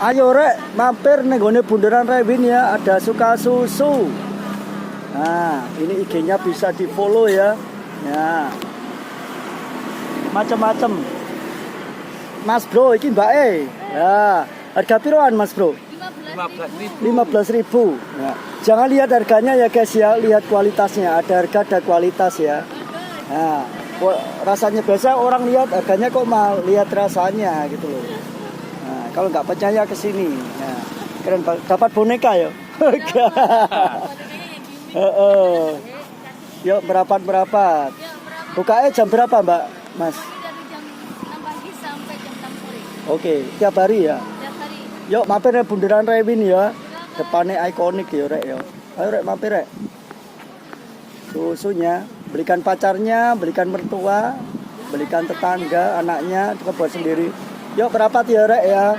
Ayo rek, mampir nih gone Bundaran Rewin ya, ada Suka Susu. Nah, ini IG-nya bisa di-follow ya. Ya. Macam-macam. Mas Bro, ini Mbak E. Ya, harga piroan Mas Bro? 15.000. Ya. Jangan lihat harganya ya guys ya, lihat kualitasnya. Ada harga ada kualitas ya. Nah, rasanya biasa orang lihat harganya kok mahal, lihat rasanya gitu loh. Nah, kalau nggak percaya ke sini. Nah, keren dapat boneka ya. Yuk berapat. Bukanya jam berapa Mbak, Mas? Dari jam 6 pagi sampai jam 6 sore. Oke, tiap hari ya. Tiap hari. Yuk mampir ya Bundaran Rewin ya. Depannya ikonik ya rek ya. Ayo rek mampir rek. Susunya, belikan pacarnya, belikan mertua, belikan tetangga, anaknya, juga buat sendiri. Yuk berapat ya rek ya.